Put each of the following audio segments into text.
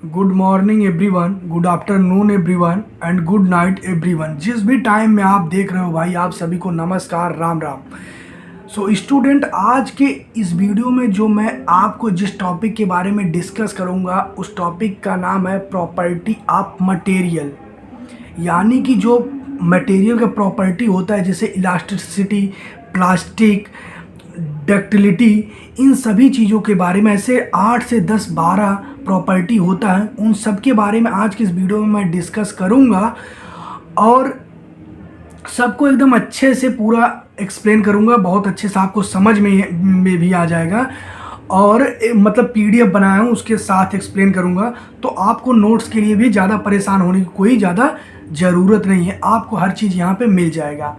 Good morning everyone, good afternoon everyone and good night everyone. जिस भी time में आप देख रहे हो भाई, आप सभी को नमस्कार, राम राम। सो स्टूडेंट, आज के इस वीडियो में जो मैं आपको जिस टॉपिक के बारे में डिस्कस करूंगा उस टॉपिक का नाम है प्रॉपर्टी ऑफ मटेरियल। यानी कि जो मटेरियल का प्रॉपर्टी होता है, जैसे इलास्टिसिटी, प्लास्टिक, डक्टिलिटी, इन सभी चीज़ों के बारे में ऐसे 8 से 10 12 प्रॉपर्टी होता है, उन सब के बारे में आज की इस वीडियो में मैं डिस्कस करूंगा और सबको एकदम अच्छे से पूरा एक्सप्लेन करूंगा। बहुत अच्छे से आपको समझ में भी आ जाएगा और मतलब पीडीएफ बनाया हूँ, उसके साथ एक्सप्लेन करूंगा। तो आपको नोट्स के लिए भी ज़्यादा परेशान होने की कोई ज़्यादा ज़रूरत नहीं है, आपको हर चीज़ यहाँ पे मिल जाएगा।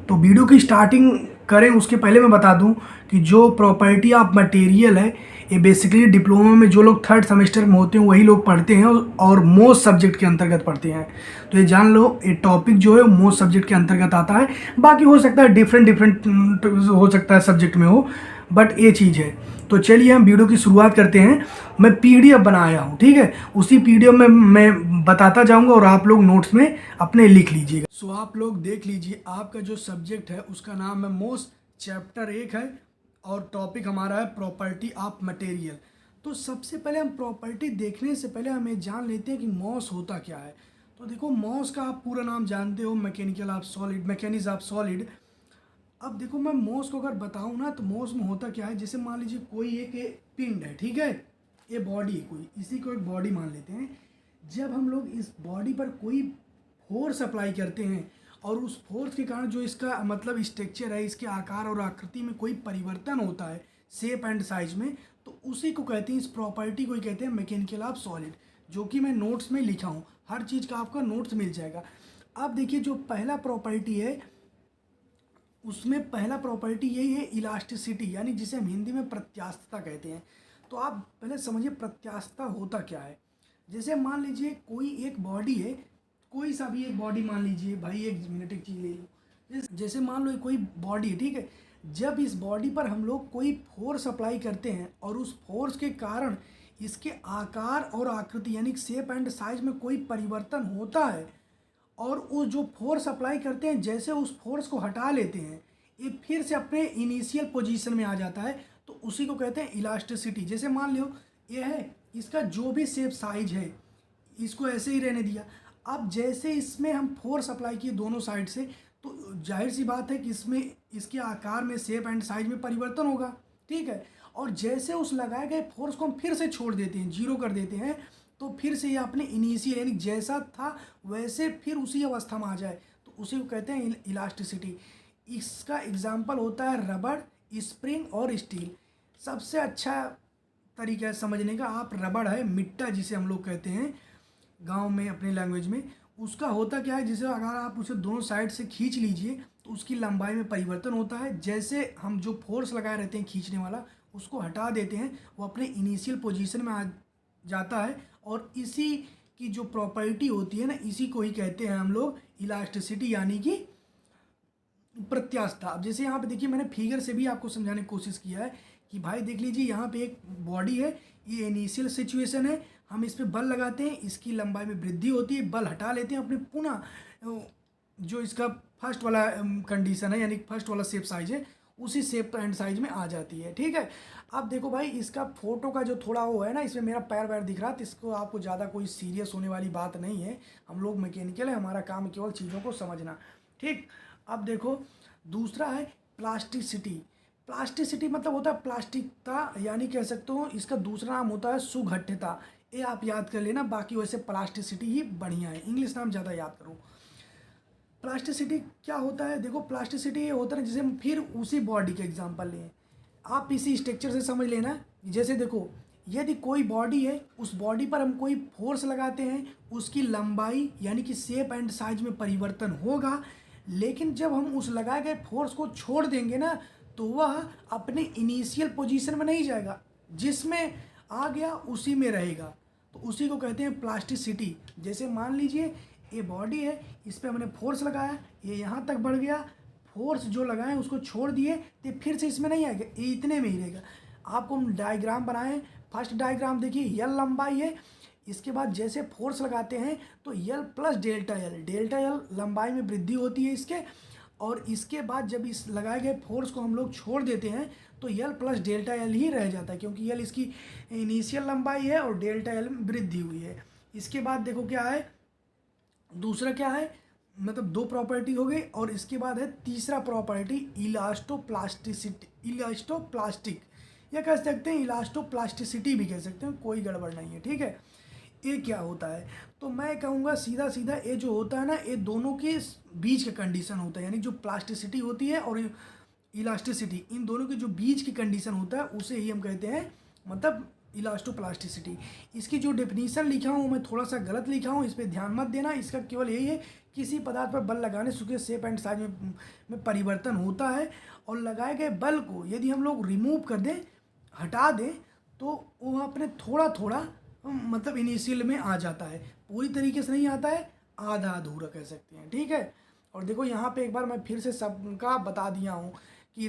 तो वीडियो की स्टार्टिंग करें उसके पहले मैं बता दूं कि जो प्रॉपर्टी ऑफ मटेरियल है, ये बेसिकली डिप्लोमा में जो लोग 3rd सेमेस्टर में होते हैं वही लोग पढ़ते हैं और मोस्ट सब्जेक्ट के अंतर्गत पढ़ते हैं। तो ये जान लो, ये टॉपिक जो है मोस्ट सब्जेक्ट के अंतर्गत आता है। बाकी हो सकता है डिफरेंट हो सकता है सब्जेक्ट में हो, बट ये चीज़ है। तो चलिए हम वीडियो की शुरुआत करते हैं। मैं पीडीएफ बनाया हूँ, ठीक है, उसी पीडीएफ में मैं बताता जाऊँगा और आप लोग नोट्स में अपने लिख लीजिएगा। सो आप लोग देख लीजिए, आपका जो सब्जेक्ट है उसका नाम है मोस्ट, चैप्टर 1 है और टॉपिक हमारा है प्रॉपर्टी ऑफ मटेरियल। तो सबसे पहले हम प्रॉपर्टी देखने से पहले हमें जान लेते हैं कि मॉस होता क्या है। तो देखो, मॉस का आप पूरा नाम जानते हो, mechanical of solid, mechanism of solid. अब देखो, मैं मॉस को अगर बताऊं ना तो मॉस में होता क्या है, जैसे मान लीजिए कोई एक पिंड है, ठीक है, ये बॉडी है कोई, इसी को एक बॉडी मान लेते हैं। जब हम लोग इस बॉडी पर कोई फोर्स अप्लाई करते हैं और उस फोर्स के कारण जो इसका मतलब स्ट्रक्चर है, इसके आकार और आकृति में कोई परिवर्तन होता है, शेप एंड साइज में, तो उसी को कहते हैं, इस प्रॉपर्टी को ही कहते हैं मैकेनिकल ऑफ सॉलिड, जो कि मैं नोट्स में लिखा हूँ। हर चीज़ का आपका नोट्स मिल जाएगा। अब देखिए, जो पहला प्रॉपर्टी है उसमें पहला प्रॉपर्टी यही है इलास्टिसिटी, यानी जिसे हम हिंदी में प्रत्यास्थता कहते हैं। तो आप पहले समझिए प्रत्यास्थता होता क्या है। जैसे मान लीजिए कोई एक बॉडी है, कोई सा भी एक बॉडी मान लीजिए भाई, एक मिनट एक चीज़ ले लो। जैसे मान लो कोई बॉडी है, ठीक है, जब इस बॉडी पर हम लोग कोई फोर्स अप्लाई करते हैं और उस फोर्स के कारण इसके आकार और आकृति यानी शेप एंड साइज में कोई परिवर्तन होता है और उस जो फोर्स अप्लाई करते हैं, जैसे उस फोर्स को हटा लेते हैं, ये फिर से अपने इनिशियल पोजीशन में आ जाता है, तो उसी को कहते हैं इलास्टिसिटी। जैसे मान लो ये है, इसका जो भी शेप साइज है इसको ऐसे ही रहने दिया। अब जैसे इसमें हम फोर्स अप्लाई किए दोनों साइड से, तो जाहिर सी बात है कि इसमें इसके आकार में, शेप एंड साइज में परिवर्तन होगा, ठीक है। और जैसे उस लगाए गए फोर्स को हम फिर से छोड़ देते हैं, जीरो कर देते हैं, तो फिर से ये अपने इनिशियल यानी जैसा था वैसे फिर उसी अवस्था में आ जाए, तो उसी को कहते हैं इलास्टिसिटी। इसका एग्जाम्पल होता है रबड़, स्प्रिंग और स्टील। सबसे अच्छा तरीका है समझने का, आप रबड़ है, मिट्टा जिसे हम लोग कहते हैं गांव में अपने लैंग्वेज में, उसका होता क्या है, जैसे अगर आप उसे दोनों साइड से खींच लीजिए तो उसकी लंबाई में परिवर्तन होता है। जैसे हम जो फोर्स लगाए रहते हैं खींचने वाला, उसको हटा देते हैं, वो अपने इनिशियल पोजीशन में आ जाता है। और इसी की जो प्रॉपर्टी होती है ना, इसी को ही कहते हैं हम लोग इलास्टिसिटी, यानी कि प्रत्यास्थता। अब जैसे यहाँ पे देखिए, मैंने फिगर से भी आपको समझाने की कोशिश किया है कि भाई देख लीजिए, यहाँ पे एक बॉडी है, ये इनिशियल सिचुएशन है, हम इस पर बल लगाते हैं, इसकी लंबाई में वृद्धि होती है, बल हटा लेते हैं, अपने पुनः जो इसका फर्स्ट वाला कंडीशन है यानी फर्स्ट वाला शेप साइज है, उसी शेप एंड साइज में आ जाती है, ठीक है। अब देखो भाई, इसका फोटो का जो थोड़ा वो है ना, इसमें मेरा पैर वैर दिख रहा है, तो इसको आपको ज़्यादा कोई सीरियस होने वाली बात नहीं है। हम लोग मैकेनिकल है, हमारा काम केवल चीज़ों को समझना, ठीक। अब देखो, दूसरा है प्लास्टिसिटी। प्लास्टिसिटी मतलब होता है प्लास्टिकता, यानी कह सकते हो इसका दूसरा नाम होता है सुघट्यता। ये आप याद कर लेना, बाकी वैसे प्लास्टिसिटी ही बढ़िया है, इंग्लिश नाम ज़्यादा याद करो। प्लास्टिसिटी क्या होता है, देखो प्लास्टिसिटी ये होता है, जैसे हम फिर उसी बॉडी के एग्जांपल लें, आप इसी स्ट्रक्चर से समझ लेना। जैसे देखो, यदि कोई बॉडी है, उस बॉडी पर हम कोई फोर्स लगाते हैं, उसकी लंबाई यानी कि शेप एंड साइज में परिवर्तन होगा, लेकिन जब हम उस लगाए गए फोर्स को छोड़ देंगे ना, तो वह अपने इनिशियल पोजीशन में नहीं जाएगा, जिसमें आ गया उसी में रहेगा, तो उसी को कहते हैं प्लास्टिसिटी। जैसे मान लीजिए ये बॉडी है, इस पर हमने फोर्स लगाया, ये यहाँ तक बढ़ गया, फोर्स जो लगाए उसको छोड़ दिए, तो फिर से इसमें नहीं आएगा, ये इतने में ही रहेगा। आपको हम डायग्राम बनाएं, फर्स्ट डायग्राम देखिए, यल लंबाई है, इसके बाद जैसे फोर्स लगाते हैं तो यल प्लस डेल्टा यल, डेल्टा यल लंबाई में वृद्धि होती है इसके, और इसके बाद जब इस लगाए गए फोर्स को हम लोग छोड़ देते हैं तो यल प्लस डेल्टा यल ही रह जाता है, क्योंकि यल इसकी इनिशियल लंबाई है और डेल्टा यल में वृद्धि हुई है। इसके बाद देखो क्या है, दूसरा क्या है, मतलब दो प्रॉपर्टी हो गई, और इसके बाद है तीसरा प्रॉपर्टी इलास्टोप्लास्टिसिटी, इलास्टोप्लास्टिक या कह सकते हैं इलास्टोप्लास्टिसिटी भी कह सकते हैं, कोई गड़बड़ नहीं है, ठीक है। ये क्या होता है, तो मैं कहूँगा सीधा सीधा ये जो होता है ना, ये दोनों के बीच का कंडीशन होता है, यानी जो प्लास्टिसिटी होती है और इलास्टिसिटी, इन दोनों के जो बीच की कंडीशन होता है उसे ही हम कहते हैं मतलब इलास्टोप्लास्टिसिटी। इसकी जो डेफिनीशन लिखा हूँ मैं थोड़ा सा गलत लिखा हूँ, इस पर ध्यान मत देना। इसका केवल यही है, किसी पदार्थ पर बल लगाने से उसके शेप एंड साइज में परिवर्तन होता है, और लगाए गए बल को यदि हम लोग रिमूव कर दें, हटा दें, तो वो अपने थोड़ा थोड़ा मतलब इनिशियल में आ जाता है, पूरी तरीके से नहीं आता है, आधा अधूरा कह सकते हैं, ठीक है। और देखो यहाँ पे एक बार मैं फिर से सबका बता दिया हूँ कि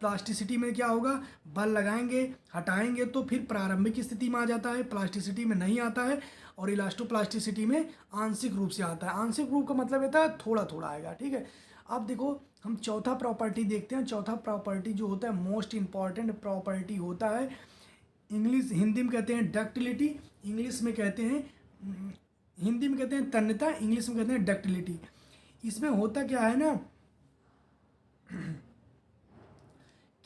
प्लास्टिसिटी में क्या होगा, बल लगाएंगे हटाएंगे तो फिर प्रारंभिक स्थिति में आ जाता है, प्लास्टिसिटी में नहीं आता है, और इलास्टोप्लास्टिसिटी में आंशिक रूप से आता है। आंशिक रूप का मतलब होता है थोड़ा थोड़ा आएगा, ठीक है। अब देखो हम चौथा प्रॉपर्टी देखते हैं। चौथा प्रॉपर्टी जो होता है मोस्ट इम्पॉर्टेंट प्रॉपर्टी होता है, हिंदी में कहते हैं डक्टिलिटी, इंग्लिश में कहते हैं हिंदी में कहते हैं तन्यता, इंग्लिश में कहते हैं डक्टिलिटी। इसमें होता क्या है ना,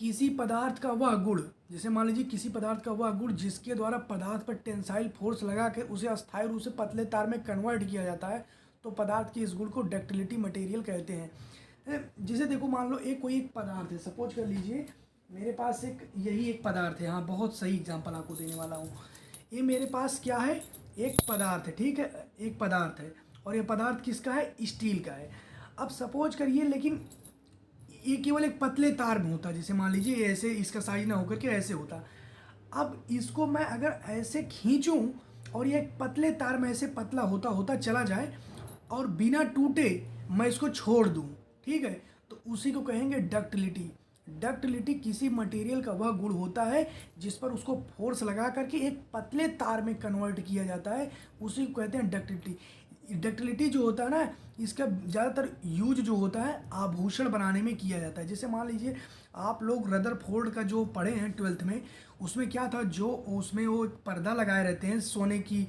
किसी पदार्थ का वह गुण, जैसे मान लीजिए किसी पदार्थ का वह गुण जिसके द्वारा पदार्थ पर टेंसाइल फोर्स लगा के उसे अस्थायी रूप से पतले तार में कन्वर्ट किया जाता है, तो पदार्थ के इस गुण को डक्टिलिटी मटेरियल कहते हैं। जैसे देखो मान लो कोई एक पदार्थ है, सपोज कर लीजिए मेरे पास यही एक पदार्थ है, हाँ बहुत सही एग्जांपल आपको देने वाला हूँ। ये मेरे पास क्या है, एक पदार्थ है, ठीक है, एक पदार्थ है, और ये पदार्थ किसका है, स्टील का है। अब सपोज करिए, लेकिन ये केवल एक पतले तार में होता है, जैसे मान लीजिए ऐसे इसका साइज ना होकर के ऐसे होता। अब इसको मैं अगर ऐसे खींचूं और ये एक पतले तार में ऐसे पतला होता होता चला जाए और बिना टूटे मैं इसको छोड़ दूं, ठीक है, तो उसी को कहेंगे डक्टिलिटी। डक्टिलिटी किसी मटेरियल का वह गुण होता है जिस पर उसको फोर्स लगा करके एक पतले तार में कन्वर्ट किया जाता है, उसी को कहते हैं डक्टिलिटी। डक्टिलिटी जो होता है ना, इसका ज़्यादातर यूज जो होता है आभूषण बनाने में किया जाता है। जैसे मान लीजिए आप लोग रदरफोर्ड का जो पढ़े हैं 12th में, उसमें क्या था, जो उसमें वो पर्दा लगाए रहते हैं, सोने की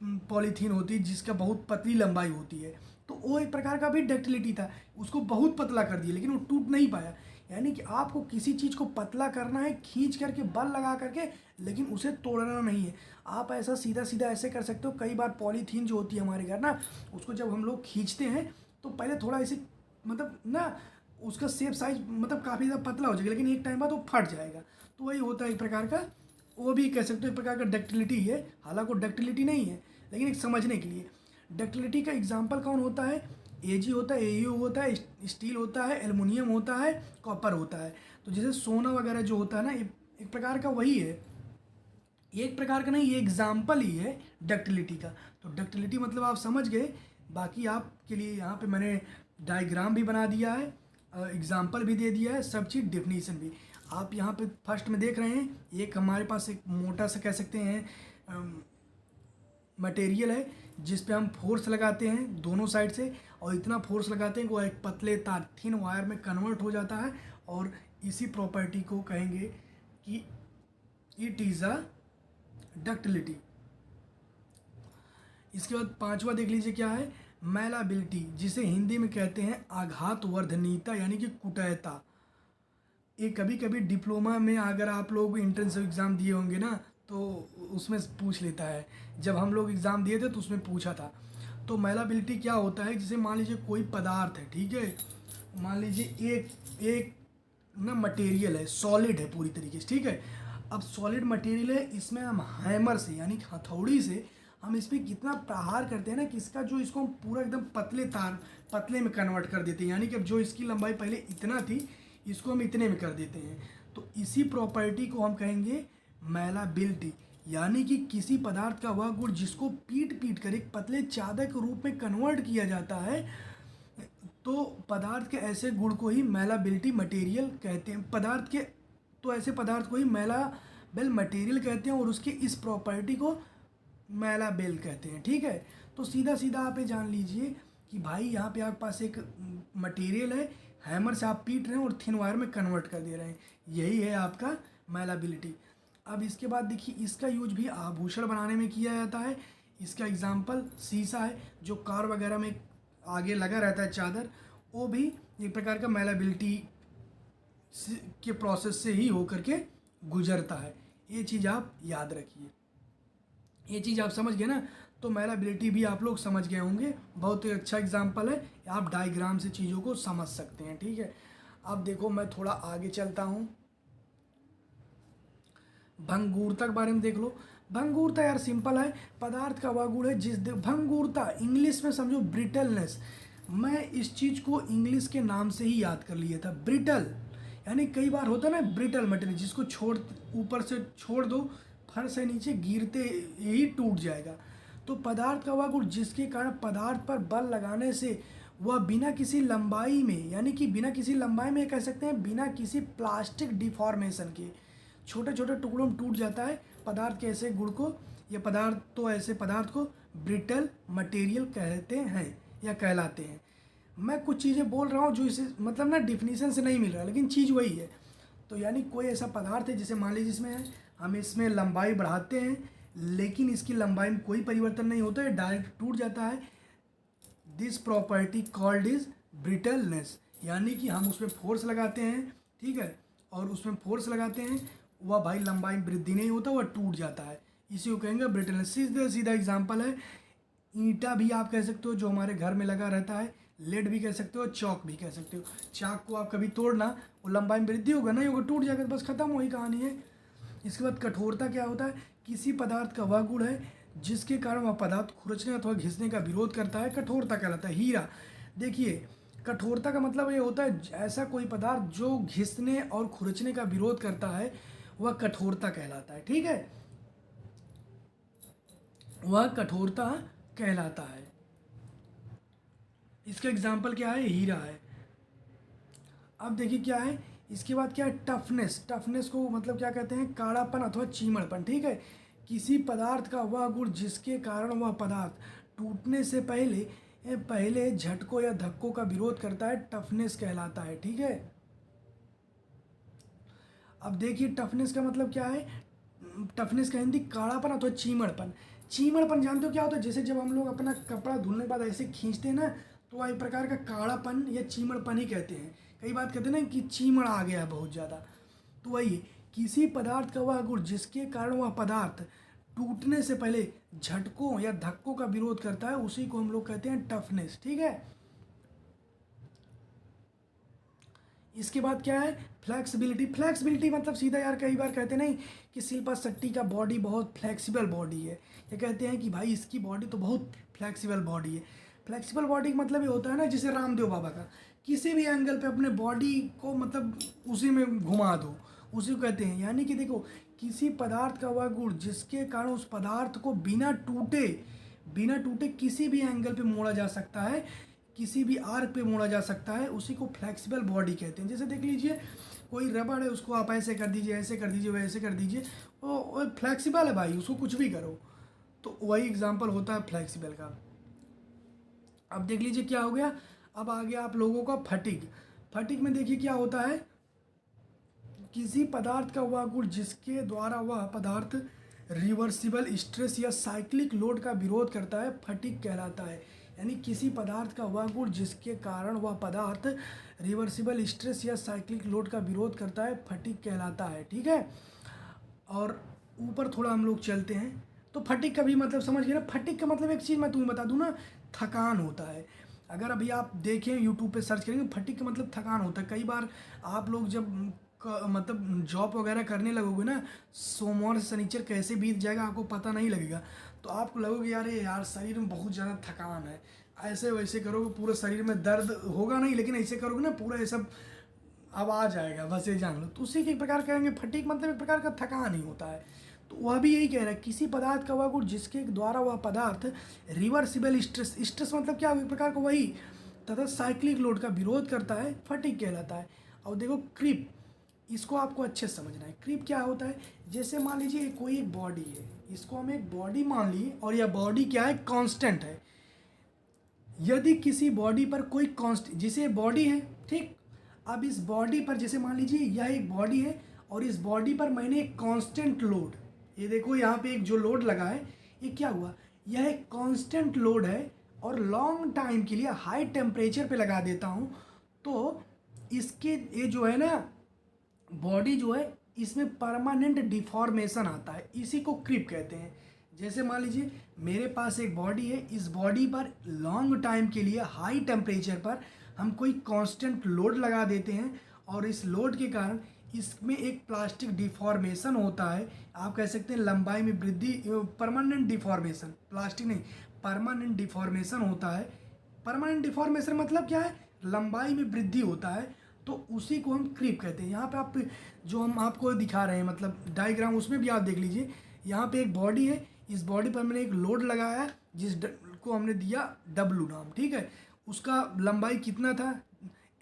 पॉलीथीन होती है जिसका बहुत पतली लंबाई होती है, तो वो एक प्रकार का भी डक्टिलिटी था, उसको बहुत पतला कर दिया लेकिन वो टूट नहीं पाया। यानी कि आपको किसी चीज़ को पतला करना है खींच करके, बल लगा करके, लेकिन उसे तोड़ना नहीं है। आप ऐसा सीधा सीधा ऐसे कर सकते हो। कई बार पॉलीथीन जो होती है हमारे घर ना, उसको जब हम लोग खींचते हैं तो पहले थोड़ा ऐसे मतलब ना उसका शेप साइज मतलब काफ़ी ज़्यादा पतला हो जाएगा, लेकिन एक टाइम बाद वो फट जाएगा। तो वही होता है एक प्रकार का, वो भी कह सकते हो एक प्रकार का डक्टिलिटी है, हालांकि वो डक्टिलिटी नहीं है, लेकिन एक समझने के लिए। डक्टिलिटी का एग्जाम्पल कौन होता है, एजी होता है, एयू होता है, स्टील होता है, एल्युमिनियम होता है, कॉपर होता है। तो जैसे सोना वगैरह जो होता है ना, एक प्रकार का वही है, एक प्रकार का नहीं, ये एग्जाम्पल ही है डक्टिलिटी का। तो डक्टिलिटी मतलब आप समझ गए। बाकी आपके लिए यहाँ पे मैंने डायग्राम भी बना दिया है, एग्जाम्पल भी दे दिया है, सब चीज़ डेफिनीशन भी। आप यहाँ पे फर्स्ट में देख रहे हैं, एक हमारे पास एक मोटा सा कह सकते हैं मटेरियल है जिस पे हम फोर्स लगाते हैं दोनों साइड से, और इतना फोर्स लगाते हैं कि वो एक पतले तार थिन वायर में कन्वर्ट हो जाता है, और इसी प्रॉपर्टी को कहेंगे कि इट इज़ अ डक्टिलिटी। इसके बाद पांचवा देख लीजिए क्या है, मैलाबिलिटी, जिसे हिंदी में कहते हैं आघातवर्धनीयता यानी कि कुटयता। ये कभी कभी डिप्लोमा में अगर आप लोग एंट्रेंस एग्ज़ाम दिए होंगे ना, तो उसमें पूछ लेता है। जब हम लोग एग्ज़ाम दिए थे तो उसमें पूछा था। तो मैलाबिलिटी क्या होता है, जैसे मान लीजिए कोई पदार्थ है, ठीक है, मान लीजिए एक ना मटेरियल है, सॉलिड है पूरी तरीके से, ठीक है। अब सॉलिड मटेरियल है, इसमें हम हैमर से यानी हथौड़ी से हम इस पर कितना प्रहार करते हैं ना कि इसका जो इसको हम पूरा एकदम पतले में कन्वर्ट कर देते हैं। यानी कि अब जो इसकी लंबाई पहले इतना थी, इसको हम इतने में कर देते हैं। तो इसी प्रॉपर्टी को हम कहेंगे मैलाबिलिटी, यानी कि किसी पदार्थ का वह गुण जिसको पीट कर एक पतले चादर के रूप में कन्वर्ट किया जाता है, तो पदार्थ के ऐसे गुण को ही मैलाबिलिटी मटेरियल कहते हैं। ऐसे पदार्थ को ही मैलाबल मटेरियल कहते हैं, और उसकी इस प्रॉपर्टी को मैला बेल कहते हैं, ठीक है। तो सीधा सीधा आप ये जान लीजिए कि भाई यहाँ पे आपके पास एक मटेरियल है, हैमर से आप पीट रहे हैं और थिन वायर में कन्वर्ट कर दे रहे हैं, यही है आपका मैलाबिलिटी। अब इसके बाद देखिए इसका यूज भी आभूषण बनाने में किया जाता है। इसका एग्जाम्पल शीशा है, जो कार वगैरह में आगे लगा रहता है चादर, वो भी एक प्रकार का मैलाबिलिटी के प्रोसेस से ही होकर के गुजरता है। ये चीज़ आप याद रखिए, ये चीज़ आप समझ गए ना, तो मैलाबिलिटी भी आप लोग समझ गए होंगे। बहुत ही अच्छा एग्जाम्पल है, आप डायग्राम से चीज़ों को समझ सकते हैं, ठीक है। अब देखो मैं थोड़ा आगे चलता हूँ, भंगुरता के बारे में देख लो। भंगुरता यार सिंपल है, पदार्थ का वह गुण है जिस भंगुरता इंग्लिश में समझो ब्रिटलनेस। मैं इस चीज़ को इंग्लिश के नाम से ही याद कर लिया था, ब्रिटल। यानी कई बार होता है ना ब्रिटल मटेरियल, जिसको ऊपर से छोड़ दो, फर्श से नीचे गिरते ही टूट जाएगा। तो पदार्थ का वह गुण जिसके कारण पदार्थ पर बल लगाने से वह बिना किसी लंबाई में, यानी कि बिना किसी लंबाई में कह सकते हैं बिना किसी प्लास्टिक डिफॉर्मेशन के, छोटे छोटे टुकड़ों में टूट जाता है पदार्थ के ऐसे गुण को, या पदार्थ तो ऐसे पदार्थ को ब्रिटल मटेरियल कहते हैं या कहलाते हैं। मैं कुछ चीज़ें बोल रहा हूँ जो इसे मतलब ना डिफिनीशन से नहीं मिल रहा, लेकिन चीज़ वही है। तो यानी कोई ऐसा पदार्थ है जिसे मान लीजिए इसमें है, हम इसमें लंबाई बढ़ाते हैं लेकिन इसकी लंबाई में कोई परिवर्तन नहीं होता है, डायरेक्ट टूट जाता है। This property called is brittleness, यानी कि हम उसमें फोर्स लगाते हैं, ठीक है, और उसमें फोर्स लगाते हैं, वह भाई लंबाई में वृद्धि नहीं होता, वह टूट जाता है, इसी को कहेंगे ब्रिटलनेस। सीधा सीधा एग्जाम्पल है, ईंटा भी आप कह सकते हो जो हमारे घर में लगा रहता है, लेड भी कह सकते हो, चौक भी कह सकते हो। चाक को आप कभी तोड़ना, वो लंबाई में वृद्धि होगा नहीं होगा, टूट जाएगा, बस खत्म, वही कहानी है। इसके बाद कठोरता क्या होता है, किसी पदार्थ का वह गुण है जिसके कारण वह पदार्थ खुरचने अथवा घिसने का विरोध करता है, कठोरता कहलाता है। हीरा, देखिए कठोरता का मतलब ये होता है ऐसा कोई पदार्थ जो घिसने और खुरचने का विरोध करता है, वह कठोरता कहलाता है, ठीक है, वह कठोरता कहलाता है। इसका एग्जाम्पल क्या है, हीरा है। अब देखिए क्या है, इसके बाद क्या है, टफनेस। टफनेस को मतलब क्या कहते हैं, काड़ापन अथवा चीमड़पन, ठीक है, किसी पदार्थ का वह गुण जिसके कारण वह पदार्थ टूटने से पहले झटकों या धक्कों का विरोध करता है, टफनेस कहलाता है, ठीक है। अब देखिए टफनेस का मतलब क्या है, टफनेस का हिंदी काड़ापन अथवा चीमड़पन। चीमड़पन जानते हो क्या होता है, जैसे जब हम लोग अपना कपड़ा धुलने के बाद ऐसे खींचते हैं ना, तो एक प्रकार का काड़ापन या चीमड़पन ही कहते हैं। कई बात कहते हैं ना कि चीमड़ आ गया बहुत ज़्यादा, तो वही किसी पदार्थ का वह गुण जिसके कारण वह पदार्थ टूटने से पहले झटकों या धक्कों का विरोध करता है, उसी को हम लोग कहते हैं टफनेस, ठीक है। इसके बाद क्या है, फ्लेक्सिबिलिटी। फ्लेक्सिबिलिटी मतलब सीधा यार कई बार कहते नहीं कि शिल्पा शेट्टी का बॉडी बहुत फ्लेक्सिबल बॉडी है, ये कहते हैं कि भाई इसकी बॉडी तो बहुत फ्लेक्सिबल बॉडी है। फ्लेक्सिबल बॉडी का मतलब ये होता है ना, जैसे रामदेव बाबा का, किसी भी एंगल पे अपने बॉडी को मतलब उसी में घुमा दो, उसी को कहते हैं। यानी कि देखो किसी पदार्थ का वह गुण जिसके कारण उस पदार्थ को बिना टूटे किसी भी एंगल पे मोड़ा जा सकता है, किसी भी आर्क पे मोड़ा जा सकता है, उसी को फ्लेक्सिबल बॉडी कहते हैं। जैसे देख लीजिए कोई रबड़ है, उसको आप ऐसे कर दीजिए, ऐसे कर दीजिए, वैसे कर दीजिए, वो फ्लेक्सिबल है भाई, उसको कुछ भी करो, तो वही एग्जाम्पल होता है फ्लेक्सिबल का। अब देख लीजिए क्या हो गया, अब आ गया आप लोगों का फटीग। फटीग में देखिए क्या होता है, किसी पदार्थ का वह गुण जिसके द्वारा वह पदार्थ रिवर्सिबल स्ट्रेस या साइक्लिक लोड का विरोध करता है, फटीग कहलाता है। यानी किसी पदार्थ का वह गुण जिसके कारण वह पदार्थ रिवर्सिबल स्ट्रेस या साइक्लिक लोड का विरोध करता है, फटीग कहलाता है, ठीक है। और ऊपर थोड़ा हम लोग चलते हैं, तो फटीग का भी मतलब समझ गए ना। फटीग का मतलब एक चीज़ मैं तुम्हें बता दूं ना, थकान होता है। अगर अभी आप देखें यूट्यूब पे सर्च करेंगे, फटीग का मतलब थकान होता है। कई बार आप लोग जब मतलब जॉब वगैरह करने लगोगे ना, सोमवार से शनिचर कैसे बीत जाएगा आपको पता नहीं लगेगा, तो आपको लगोगे यार शरीर में बहुत ज़्यादा थकान है। ऐसे वैसे करोगे पूरे शरीर में दर्द होगा नहीं, लेकिन ऐसे करोगे ना पूरा ये सब अब आ जाएगा, बस ये जान लो। तो उसी के प्रकार कहेंगे फटीग मतलब एक प्रकार का थकान ही होता है। तो वह भी यही कह रहा है, किसी पदार्थ का वह गुण जिसके द्वारा वह पदार्थ रिवर्सिबल स्ट्रेस मतलब क्या, एक प्रकार का वही तथा साइक्लिक लोड का विरोध करता है, फटीग कहलाता है। और देखो क्रीप इसको आपको अच्छे से समझना है। क्रीप क्या होता है, जैसे मान लीजिए कोई एक बॉडी है, इसको हम एक बॉडी मान लिए और यह बॉडी क्या है, कांस्टेंट है। यदि किसी बॉडी पर कोई कांस्ट, जैसे बॉडी है ठीक, अब इस बॉडी पर जैसे मान लीजिए यह एक बॉडी है और इस बॉडी पर मैंने एक कांस्टेंट लोड, ये देखो यहाँ पे एक जो लोड लगा है ये क्या हुआ, यह एक कांस्टेंट लोड है और लॉन्ग टाइम के लिए हाई टेम्परेचर पे लगा देता हूँ, तो इसके ये जो है ना बॉडी जो है इसमें परमानेंट डिफॉर्मेशन आता है, इसी को क्रीप कहते हैं। जैसे मान लीजिए मेरे पास एक बॉडी है, इस बॉडी पर लॉन्ग टाइम के लिए हाई टेम्परेचर पर हम कोई कांस्टेंट लोड लगा देते हैं और इस लोड के कारण इसमें एक प्लास्टिक डिफॉर्मेशन होता है, आप कह सकते हैं लंबाई में वृद्धि, परमानेंट डिफॉर्मेशन, प्लास्टिक नहीं परमानेंट डिफॉर्मेशन होता है। परमानेंट डिफॉर्मेशन मतलब क्या है, लंबाई में वृद्धि होता है, तो उसी को हम क्रीप कहते हैं। यहाँ पे आप जो हम आपको दिखा रहे हैं मतलब डायग्राम, उसमें भी आप देख लीजिए, यहाँ पे एक बॉडी है, इस बॉडी पर मैंने एक लोड लगाया है जिस को हमने दिया W नाम, ठीक है। उसका लंबाई कितना था,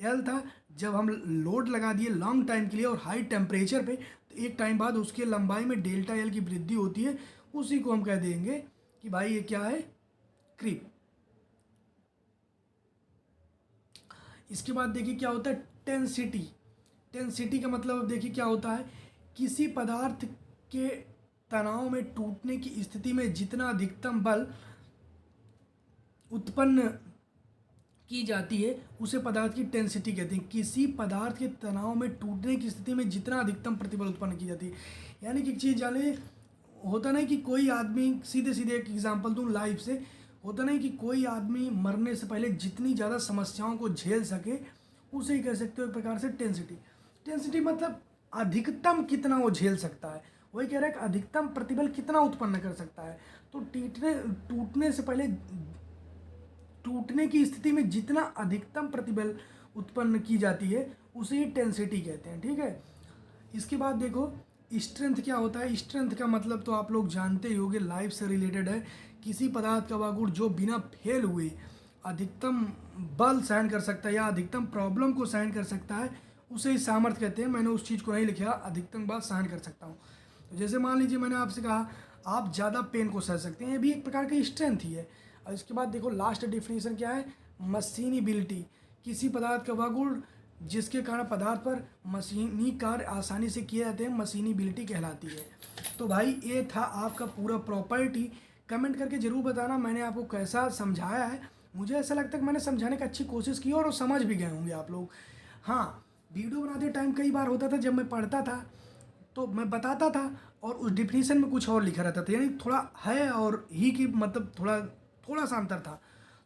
L था। जब हम लोड लगा दिए लॉन्ग टाइम के लिए और हाई टेम्परेचर पे, तो एक टाइम बाद उसके लंबाई में डेल्टा L की वृद्धि होती है, उसी को हम कह देंगे कि भाई ये क्या है, क्रीप। इसके बाद देखिए क्या होता है, टेंसिटी। टेंसिटी का मतलब देखिए क्या होता है, किसी पदार्थ के तनाव में टूटने की स्थिति में जितना अधिकतम बल उत्पन्न की जाती है उसे पदार्थ की टेंसिटी कहते हैं। किसी पदार्थ के तनाव में टूटने की स्थिति में जितना अधिकतम प्रतिबल उत्पन्न की जाती है, यानी कि एक चीज़ जाने, होता नहीं कि कोई आदमी, सीधे सीधे एक एग्जांपल दूं लाइफ से, होता नहीं कि कोई आदमी मरने से पहले जितनी ज़्यादा समस्याओं को झेल सके उसे ही कह सकते हो एक प्रकार से टेंसिटी। टेंसिटी मतलब अधिकतम कितना वो झेल सकता है, वही कह रहा है कि अधिकतम प्रतिबल कितना उत्पन्न कर सकता है। तो टूटने से पहले, टूटने की स्थिति में जितना अधिकतम प्रतिबल उत्पन्न की जाती है उसे ही टेंसिटी कहते हैं, ठीक है। इसके बाद देखो स्ट्रेंथ क्या होता है। स्ट्रेंथ का मतलब तो आप लोग जानते ही होंगे, लाइफ से रिलेटेड है। किसी पदार्थ का वह गुण जो बिना फेल हुए अधिकतम बल सहन कर सकता है या अधिकतम प्रॉब्लम को सहन कर सकता है, उसे ही सामर्थ्य कहते हैं। मैंने उस चीज़ को नहीं लिखा, अधिकतम बल सहन कर सकता हूँ। तो जैसे मान लीजिए मैंने आपसे कहा आप ज़्यादा पेन को सह सकते हैं, ये भी एक प्रकार की स्ट्रेंथ ही है। और इसके बाद देखो लास्ट डेफिनेशन क्या है, मशीनिबिलिटी। किसी पदार्थ का वह गुण जिसके कारण पदार्थ पर मशीनी कार्य आसानी से किए जाते हैं, मशीनिबिलिटी कहलाती है। तो भाई ये था आपका पूरा प्रॉपर्टी। कमेंट करके ज़रूर बताना मैंने आपको कैसा समझाया है। मुझे ऐसा लगता है कि मैंने समझाने की अच्छी कोशिश की और समझ भी गए होंगे आप लोग। हाँ, वीडियो बनाते टाइम कई बार होता था, जब मैं पढ़ता था तो मैं बताता था और उस डिफिनीशन में कुछ और लिखा रहता था, यानी थोड़ा है और ही की मतलब थोड़ा सा अंतर था,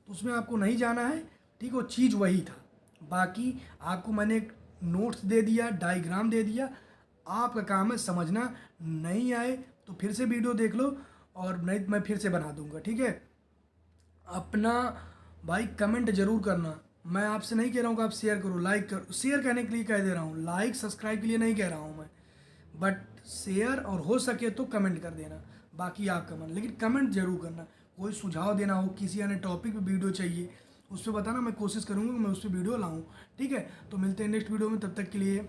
तो उसमें आपको नहीं जाना है, ठीक, वो चीज़ वही था। बाकी आपको मैंने एक नोट्स दे दिया, डायग्राम दे दिया, आपका काम है समझना। नहीं आए तो फिर से वीडियो देख लो और नहीं मैं फिर से बना दूंगा, ठीक है। अपना भाई कमेंट जरूर करना। मैं आपसे नहीं कह रहा हूँ कि आप शेयर करो, लाइक करो। शेयर करने के लिए कह दे रहा हूँ, लाइक सब्सक्राइब के लिए नहीं कह रहा हूँ मैं, बट शेयर और हो सके तो कमेंट कर देना। बाकी आपका मन, लेकिन कमेंट जरूर करना। कोई सुझाव देना हो, किसी अन्य टॉपिक पे वीडियो चाहिए, उस पर बताना, मैं कोशिश करूँगा कि मैं उस पर वीडियो लाऊँ, ठीक है। तो मिलते हैं नेक्स्ट वीडियो में, तब तक के लिए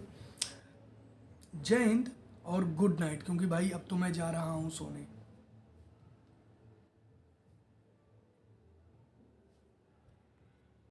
जय हिंद और गुड नाइट, क्योंकि भाई अब तो मैं जा रहा हूँ सोने।